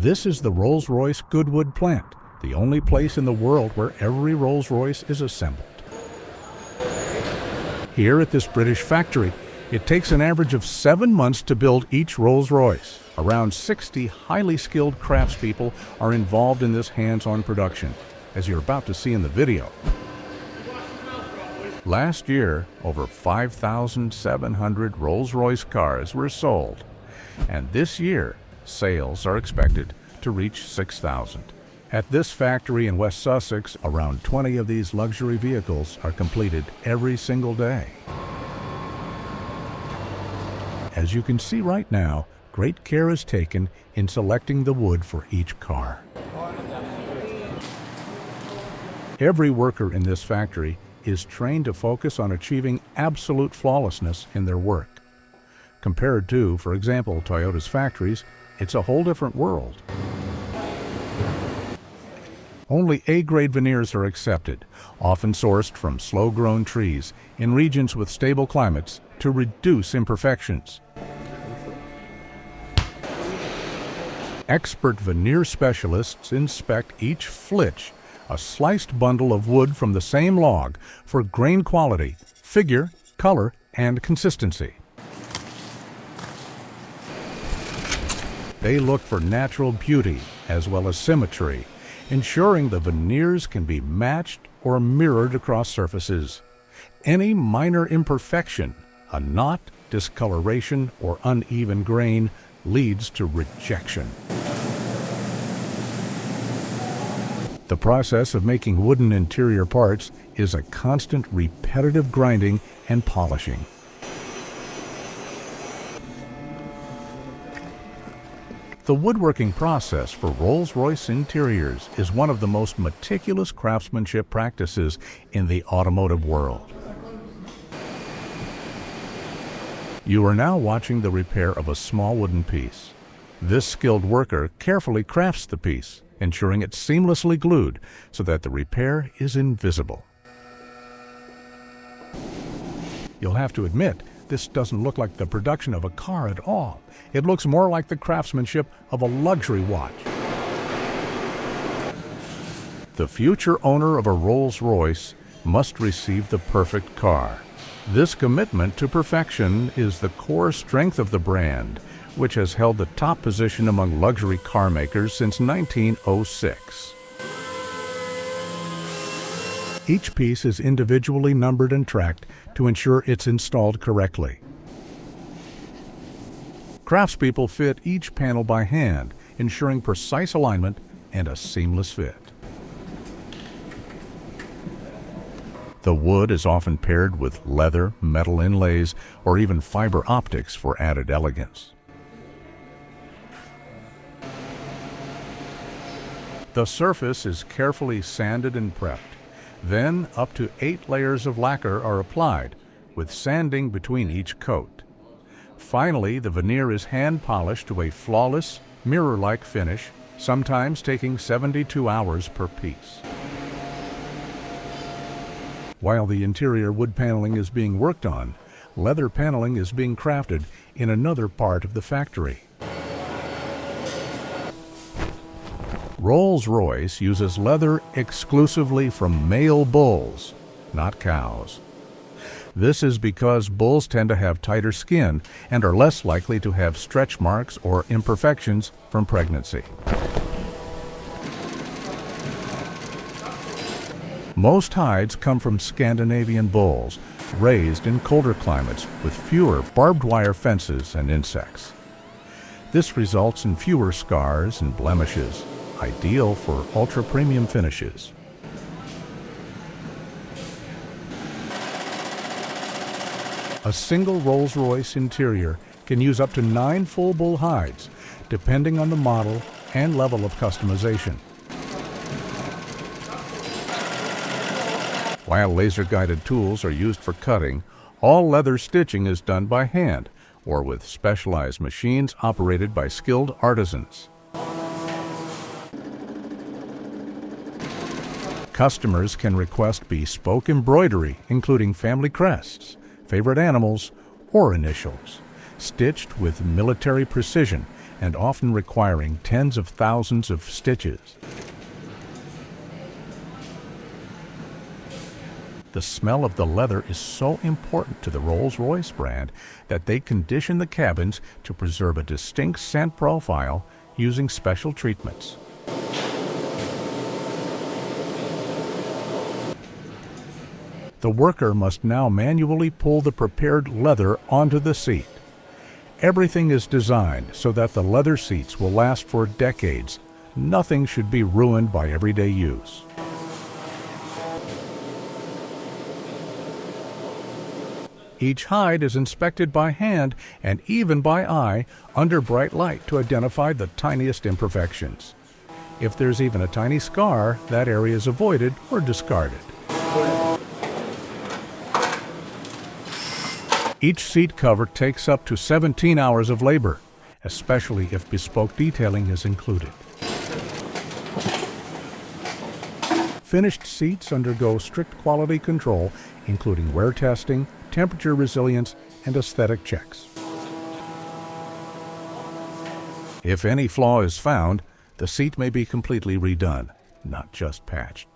This is the Rolls-Royce Goodwood plant, the only place in the world where every Rolls-Royce is assembled. Here at this British factory, it takes an average of 7 months to build each Rolls-Royce. Around 60 highly skilled craftspeople are involved in this hands-on production, as you're about to see in the video. Last year, over 5,700 Rolls-Royce cars were sold, and this year, sales are expected to reach 6,000. At this factory in West Sussex, around 20 of these luxury vehicles are completed every single day. As you can see right now, great care is taken in selecting the wood for each car. Every worker in this factory is trained to focus on achieving absolute flawlessness in their work. Compared to, for example, Toyota's factories, it's a whole different world. Only A-grade veneers are accepted, often sourced from slow-grown trees in regions with stable climates to reduce imperfections. Expert veneer specialists inspect each flitch, a sliced bundle of wood from the same log, for grain quality, figure, color, and consistency. They look for natural beauty as well as symmetry, ensuring the veneers can be matched or mirrored across surfaces. Any minor imperfection, a knot, discoloration, or uneven grain, leads to rejection. The process of making wooden interior parts is a constant repetitive grinding and polishing. The woodworking process for Rolls-Royce interiors is one of the most meticulous craftsmanship practices in the automotive world. You are now watching the repair of a small wooden piece. This skilled worker carefully crafts the piece, ensuring it's seamlessly glued so that the repair is invisible. You'll have to admit, this doesn't look like the production of a car at all. It looks more like the craftsmanship of a luxury watch. The future owner of a Rolls-Royce must receive the perfect car. This commitment to perfection is the core strength of the brand, which has held the top position among luxury car makers since 1906. Each piece is individually numbered and tracked to ensure it's installed correctly. Craftspeople fit each panel by hand, ensuring precise alignment and a seamless fit. The wood is often paired with leather, metal inlays, or even fiber optics for added elegance. The surface is carefully sanded and prepped. Then, up to 8 layers of lacquer are applied, with sanding between each coat. Finally, the veneer is hand-polished to a flawless, mirror-like finish, sometimes taking 72 hours per piece. While the interior wood paneling is being worked on, leather paneling is being crafted in another part of the factory. Rolls-Royce uses leather exclusively from male bulls, not cows. This is because bulls tend to have tighter skin and are less likely to have stretch marks or imperfections from pregnancy. Most hides come from Scandinavian bulls, raised in colder climates with fewer barbed wire fences and insects. This results in fewer scars and blemishes, ideal for ultra-premium finishes. A single Rolls-Royce interior can use up to 9 full bull hides, depending on the model and level of customization. While laser-guided tools are used for cutting, all leather stitching is done by hand or with specialized machines operated by skilled artisans. Customers can request bespoke embroidery, including family crests, favorite animals, or initials, stitched with military precision and often requiring tens of thousands of stitches. The smell of the leather is so important to the Rolls-Royce brand that they condition the cabins to preserve a distinct scent profile using special treatments. The worker must now manually pull the prepared leather onto the seat. Everything is designed so that the leather seats will last for decades. Nothing should be ruined by everyday use. Each hide is inspected by hand and even by eye under bright light to identify the tiniest imperfections. If there's even a tiny scar, that area is avoided or discarded. Each seat cover takes up to 17 hours of labor, especially if bespoke detailing is included. Finished seats undergo strict quality control, including wear testing, temperature resilience, and aesthetic checks. If any flaw is found, the seat may be completely redone, not just patched.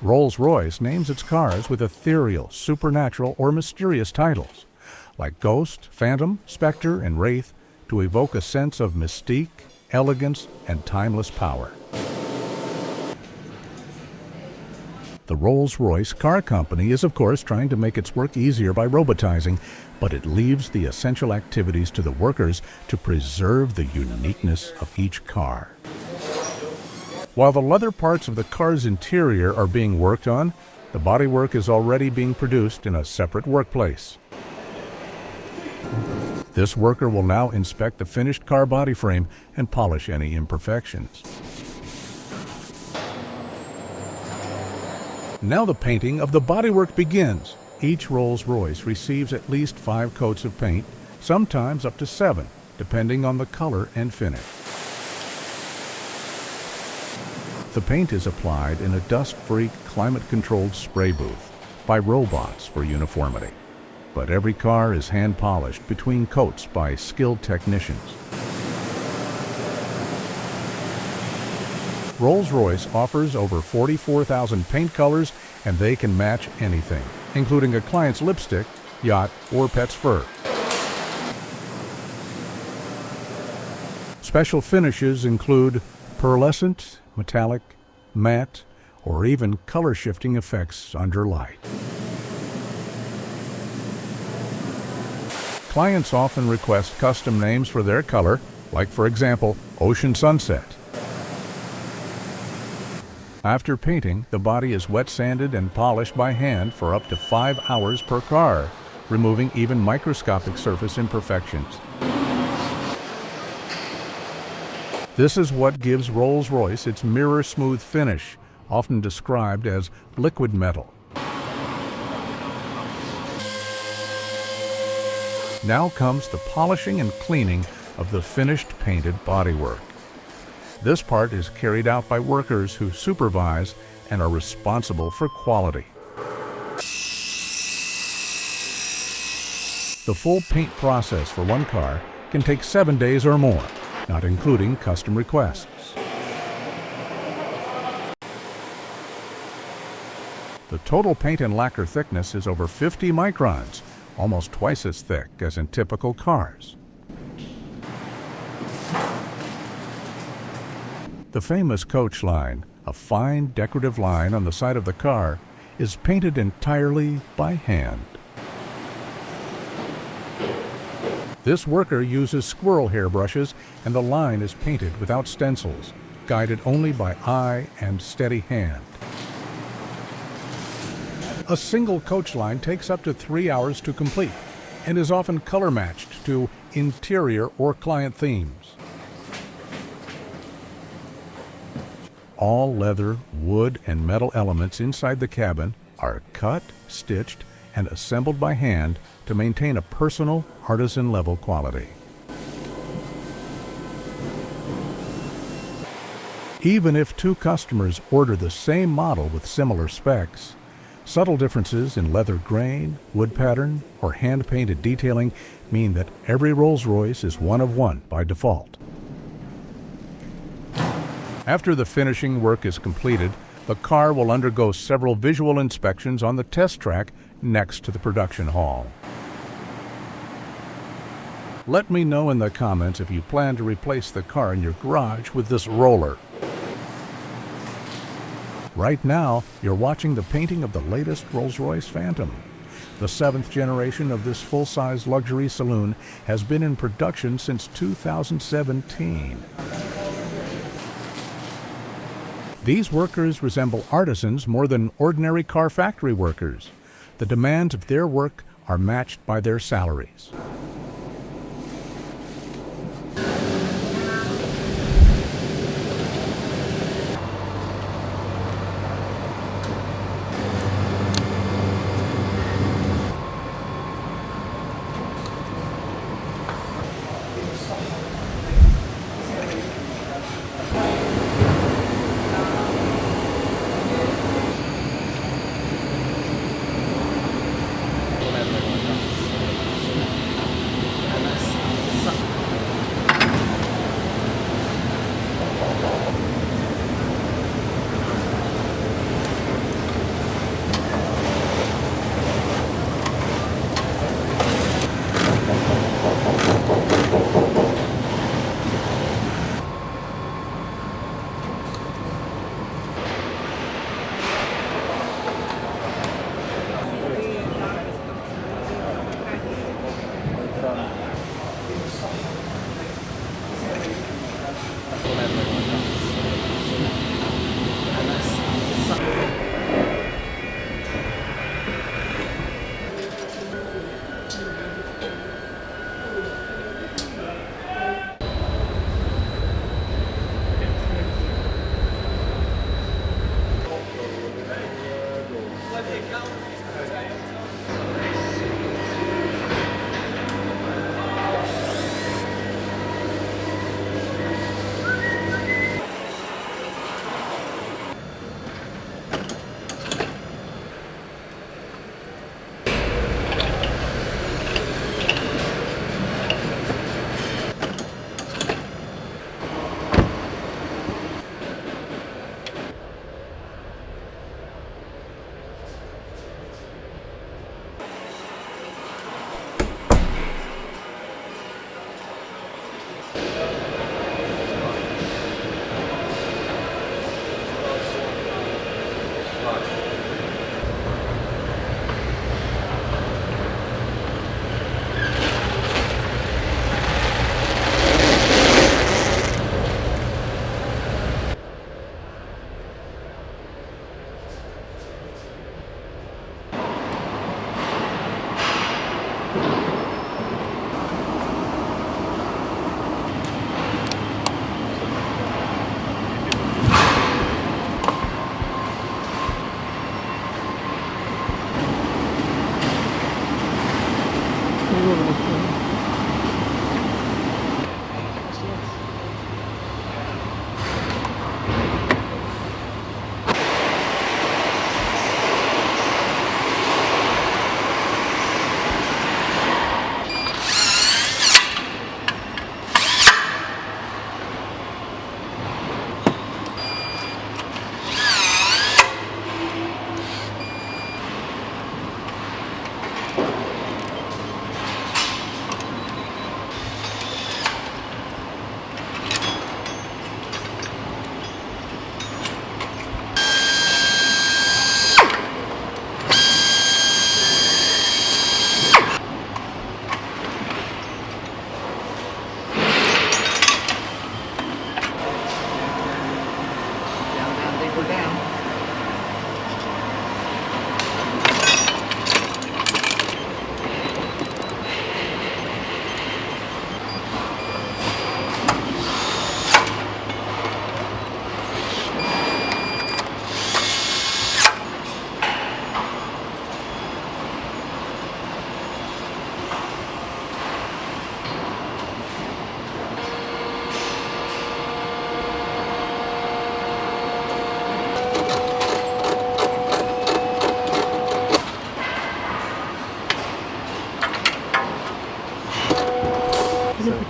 Rolls-Royce names its cars with ethereal, supernatural, or mysterious titles, like Ghost, Phantom, Spectre, and Wraith, to evoke a sense of mystique, elegance, and timeless power. The Rolls-Royce Car Company is, of course, trying to make its work easier by robotizing, but it leaves the essential activities to the workers to preserve the uniqueness of each car. While the leather parts of the car's interior are being worked on, the bodywork is already being produced in a separate workplace. This worker will now inspect the finished car body frame and polish any imperfections. Now the painting of the bodywork begins. Each Rolls-Royce receives at least 5 coats of paint, sometimes up to 7, depending on the color and finish. The paint is applied in a dust-free, climate-controlled spray booth by robots for uniformity. But every car is hand-polished between coats by skilled technicians. Rolls-Royce offers over 44,000 paint colors, and they can match anything, including a client's lipstick, yacht, or pet's fur. Special finishes include pearlescent, metallic, matte, or even color-shifting effects under light. Clients often request custom names for their color, like, for example, Ocean Sunset. After painting, the body is wet sanded and polished by hand for up to 5 hours per car, removing even microscopic surface imperfections. This is what gives Rolls-Royce its mirror-smooth finish, often described as liquid metal. Now comes the polishing and cleaning of the finished painted bodywork. This part is carried out by workers who supervise and are responsible for quality. The full paint process for one car can take 7 days or more, not including custom requests. The total paint and lacquer thickness is over 50 microns, almost twice as thick as in typical cars. The famous coach line, a fine decorative line on the side of the car, is painted entirely by hand. This worker uses squirrel hair brushes, and the line is painted without stencils, guided only by eye and steady hand. A single coach line takes up to 3 hours to complete and is often color matched to interior or client themes. All leather, wood, and metal elements inside the cabin are cut, stitched, and assembled by hand to maintain a personal, artisan-level quality. Even if 2 customers order the same model with similar specs, Subtle differences in leather grain, wood pattern, or hand-painted detailing mean that every Rolls-Royce is one of one by default. After the finishing work is completed, the car will undergo several visual inspections on the test track next to the production hall. Let me know in the comments if you plan to replace the car in your garage with this roller. Right now, you're watching the painting of the latest Rolls-Royce Phantom. The 7th generation of this full-size luxury saloon has been in production since 2017. These workers resemble artisans more than ordinary car factory workers. The demands of their work are matched by their salaries.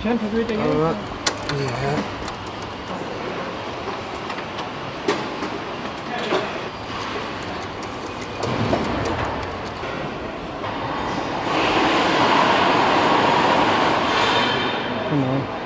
turn to read again. Yeah. Come on.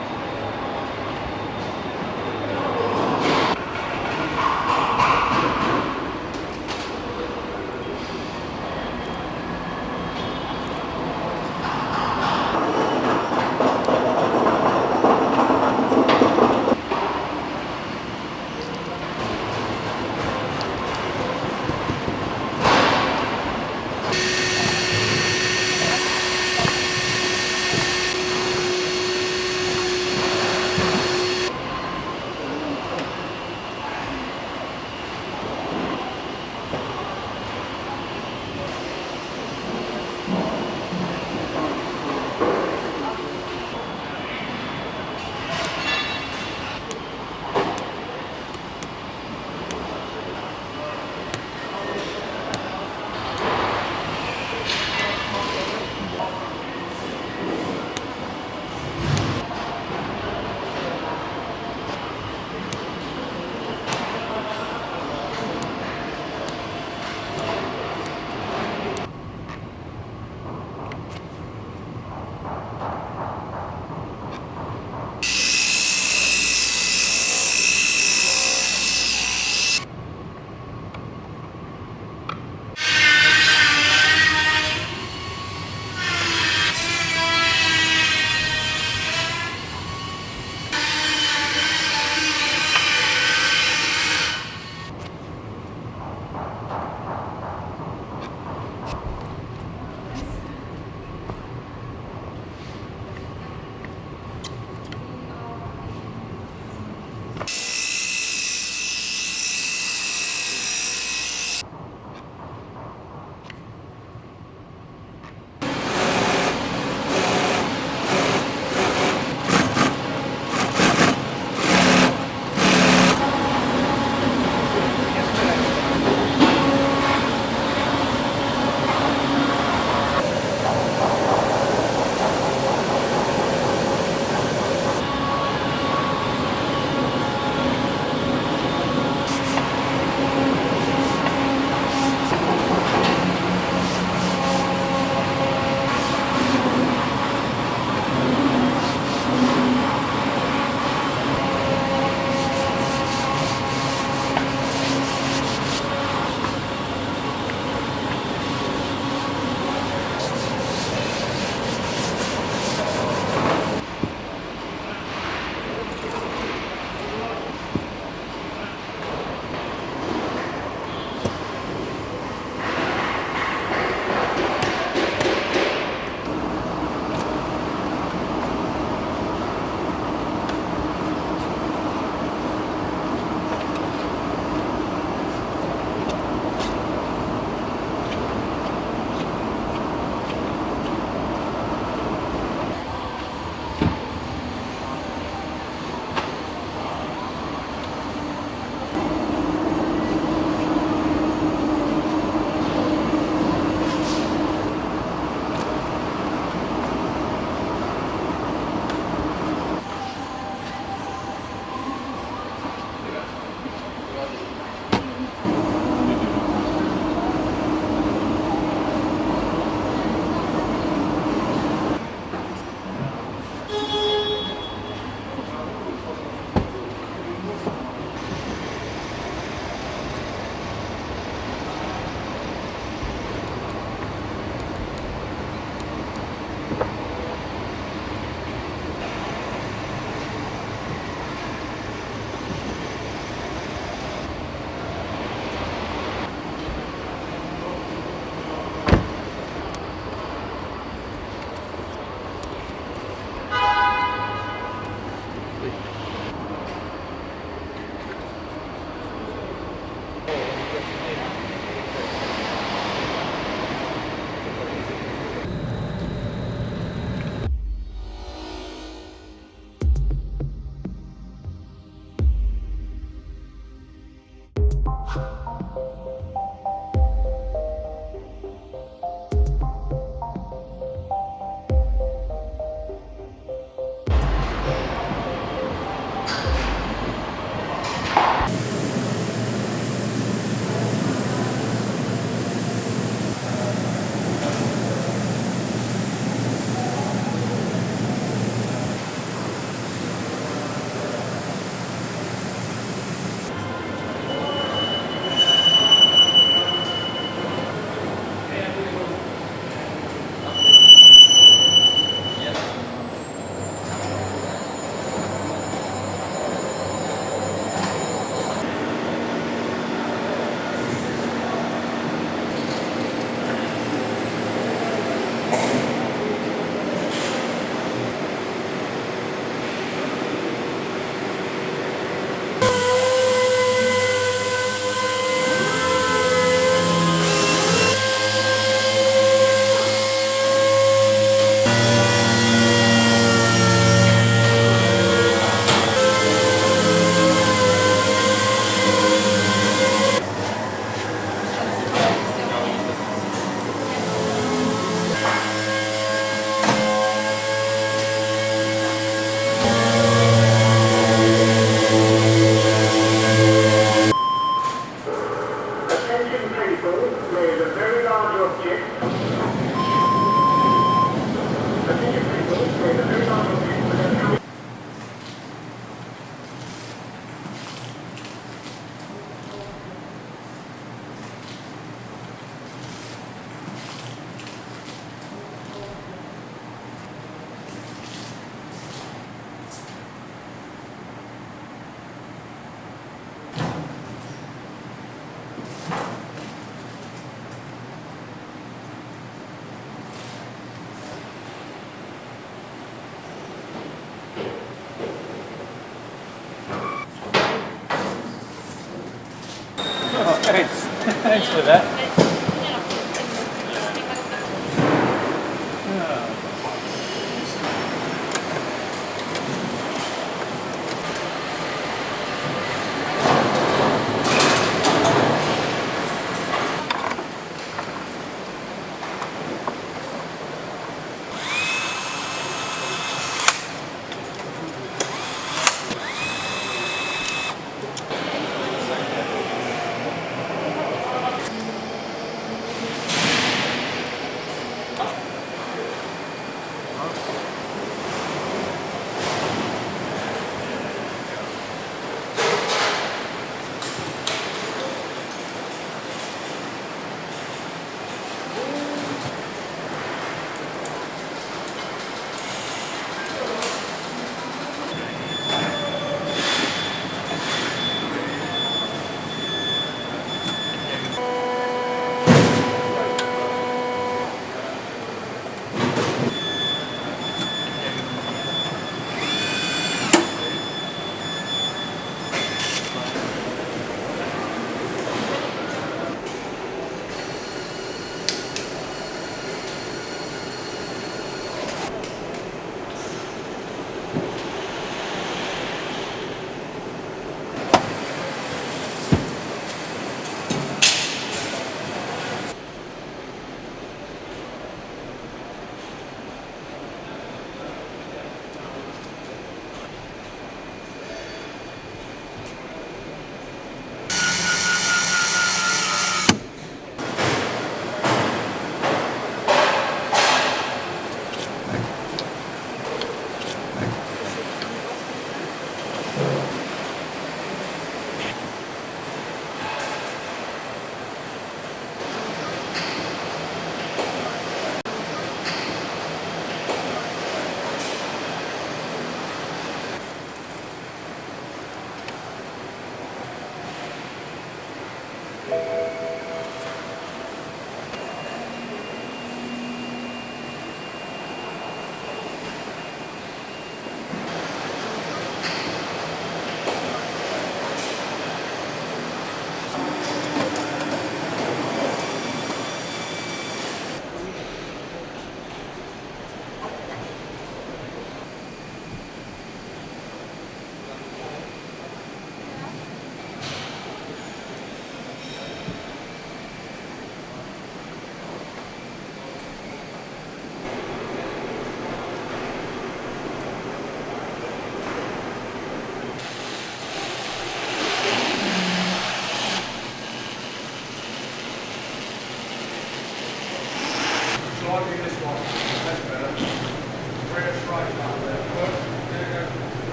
Thanks. Thanks for that.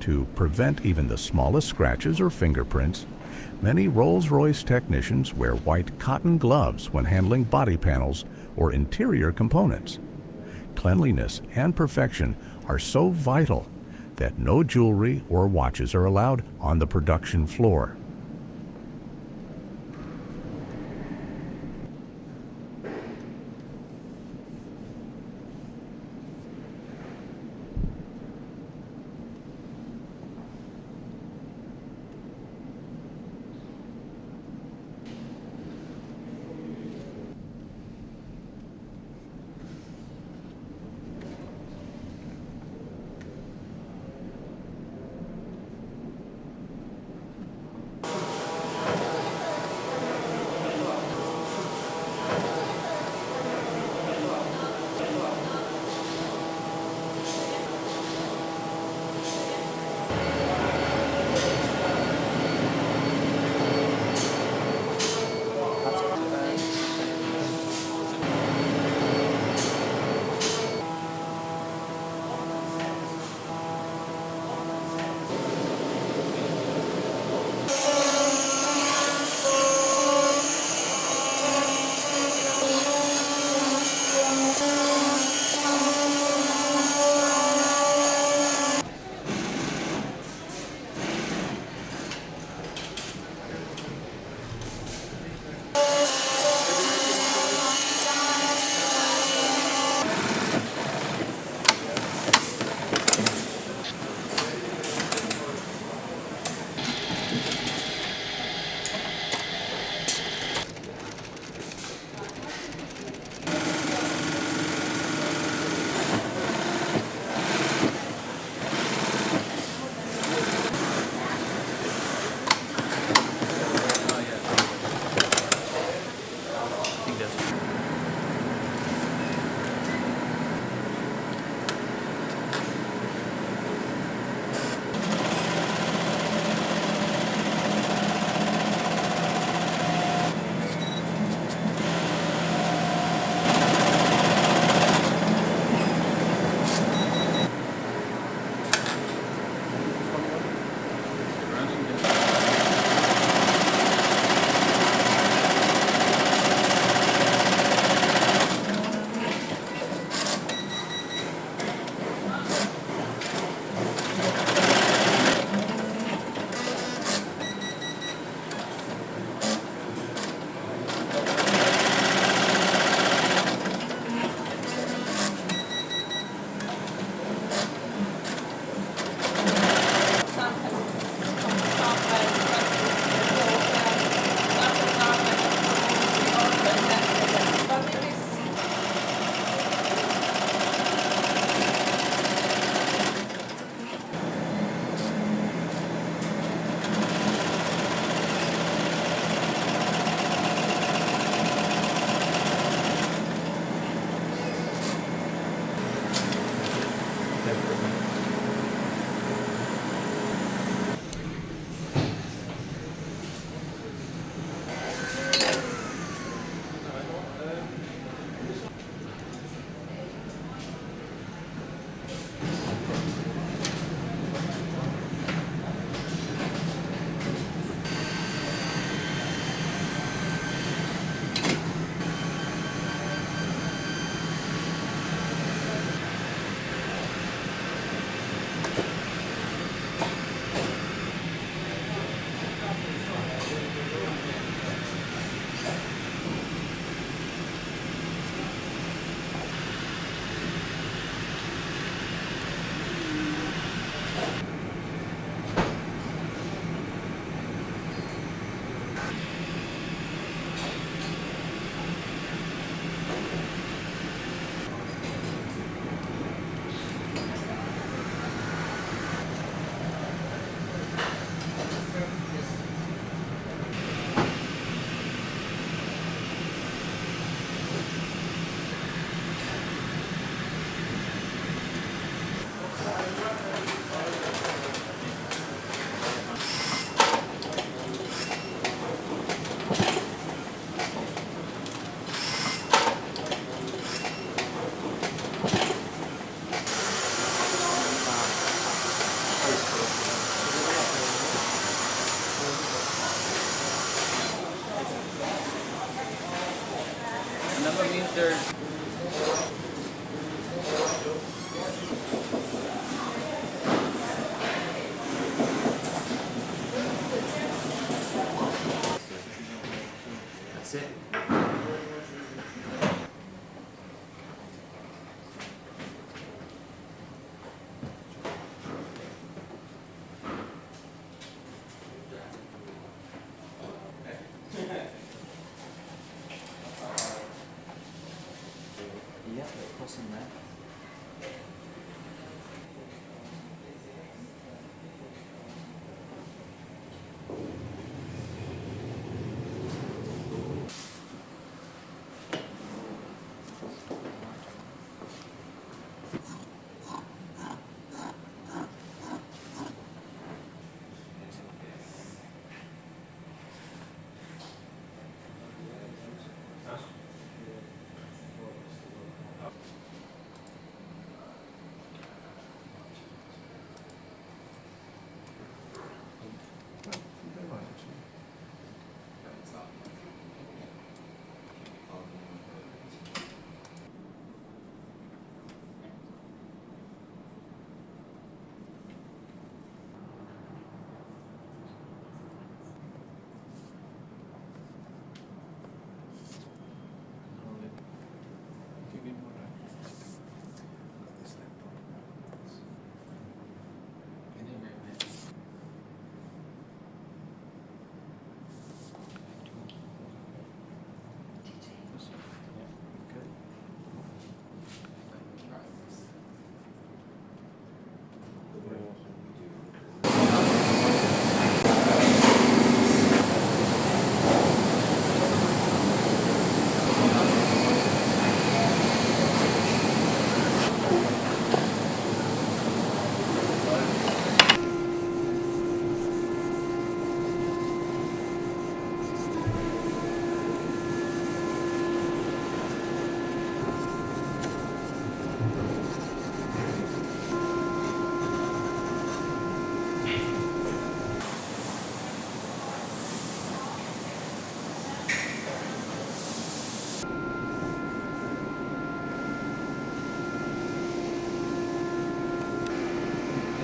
To prevent even the smallest scratches or fingerprints, many Rolls-Royce technicians wear white cotton gloves when handling body panels or interior components. Cleanliness and perfection are so vital that no jewelry or watches are allowed on the production floor. number means they're... That's it. Yeah, they're crossing that.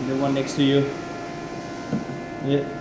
The one next to you. Yeah.